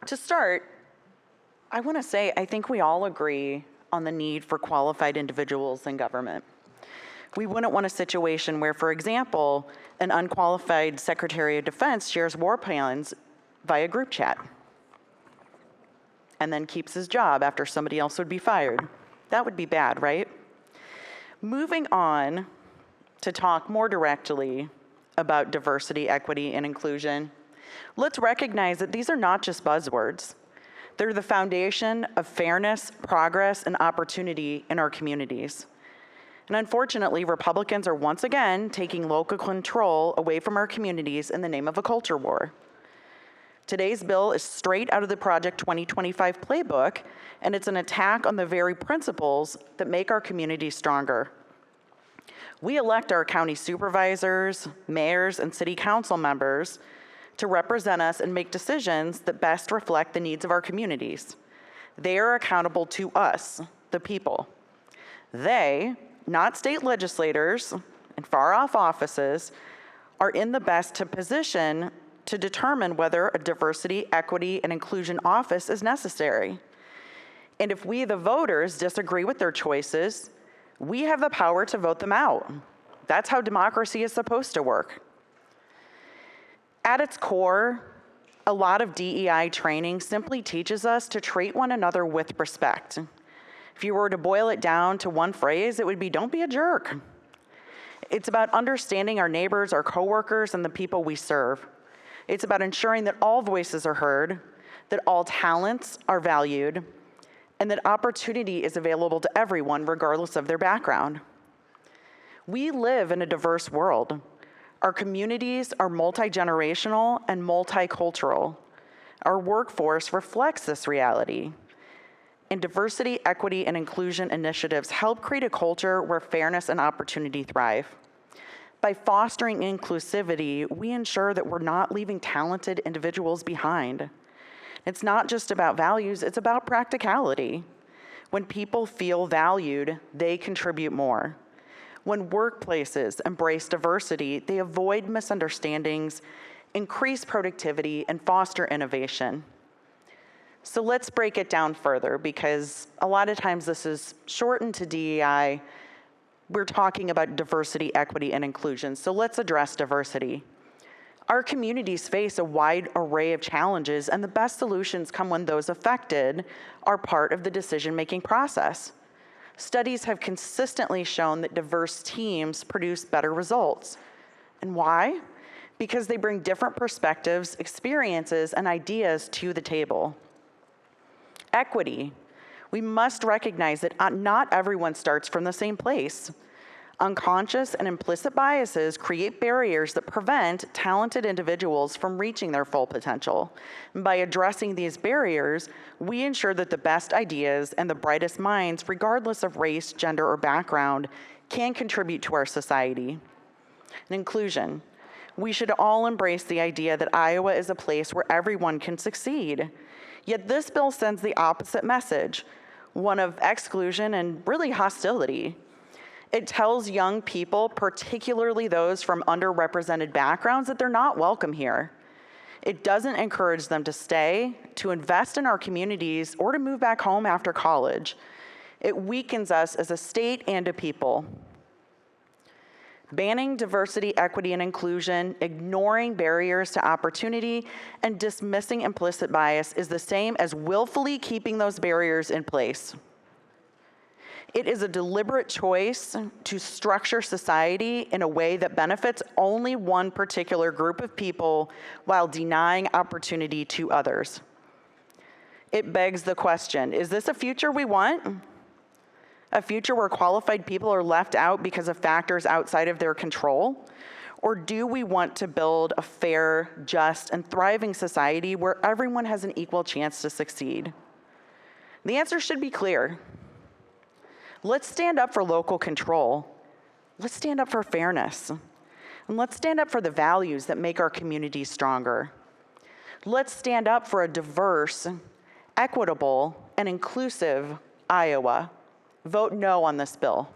To start, I want to say I think we all agree on the need for qualified individuals in government. We wouldn't want a situation where, for example, an unqualified Secretary of Defense shares war plans via group chat and then keeps his job after somebody else would be fired. That would be bad, right? Moving on to talk more directly about diversity, equity, and inclusion, let's recognize that these are not just buzzwords. They're the foundation of fairness, progress, and opportunity in our communities. And unfortunately, Republicans are once again taking local control away from our communities in the name of a culture war. Today's bill is straight out of the Project 2025 playbook, and it's an attack on the very principles that make our communities stronger. We elect our county supervisors, mayors, and city council members to represent us and make decisions that best reflect the needs of our communities. They are accountable to us, the people. They, not state legislators in far-off offices, are in the best position to determine whether a diversity, equity, and inclusion office is necessary. And if we, the voters, disagree with their choices, we have the power to vote them out. That's how democracy is supposed to work. At its core, a lot of DEI training simply teaches us to treat one another with respect. If you were to boil it down to one phrase, it would be, don't be a jerk. It's about understanding our neighbors, our coworkers, and the people we serve. It's about ensuring that all voices are heard, that all talents are valued, and that opportunity is available to everyone regardless of their background. We live in a diverse world. Our communities are multi-generational and multicultural. Our workforce reflects this reality. And diversity, equity, and inclusion initiatives help create a culture where fairness and opportunity thrive. By fostering inclusivity, we ensure that we're not leaving talented individuals behind. It's not just about values, it's about practicality. When people feel valued, they contribute more. When workplaces embrace diversity, they avoid misunderstandings, increase productivity, and foster innovation. So let's break it down further, because a lot of times this is shortened to DEI. We're talking about diversity, equity, and inclusion. So let's address diversity. Our communities face a wide array of challenges, and the best solutions come when those affected are part of the decision-making process. Studies have consistently shown that diverse teams produce better results. And why? Because they bring different perspectives, experiences, and ideas to the table. Equity. We must recognize that not everyone starts from the same place. Unconscious and implicit biases create barriers that prevent talented individuals from reaching their full potential. And by addressing these barriers, we ensure that the best ideas and the brightest minds, regardless of race, gender, or background, can contribute to our society. And inclusion. We should all embrace the idea that Iowa is a place where everyone can succeed. Yet this bill sends the opposite message, one of exclusion and really hostility. It tells young people, particularly those from underrepresented backgrounds, that they're not welcome here. It doesn't encourage them to stay, to invest in our communities, or to move back home after college. It weakens us as a state and a people. Banning diversity, equity, and inclusion, ignoring barriers to opportunity, and dismissing implicit bias is the same as willfully keeping those barriers in place. It is a deliberate choice to structure society in a way that benefits only one particular group of people while denying opportunity to others. It begs the question, is this a future we want? A future where qualified people are left out because of factors outside of their control? Or do we want to build a fair, just, and thriving society where everyone has an equal chance to succeed? The answer should be clear. Let's stand up for local control. Let's stand up for fairness. And let's stand up for the values that make our communities stronger. Let's stand up for a diverse, equitable, and inclusive Iowa. Vote no on this bill.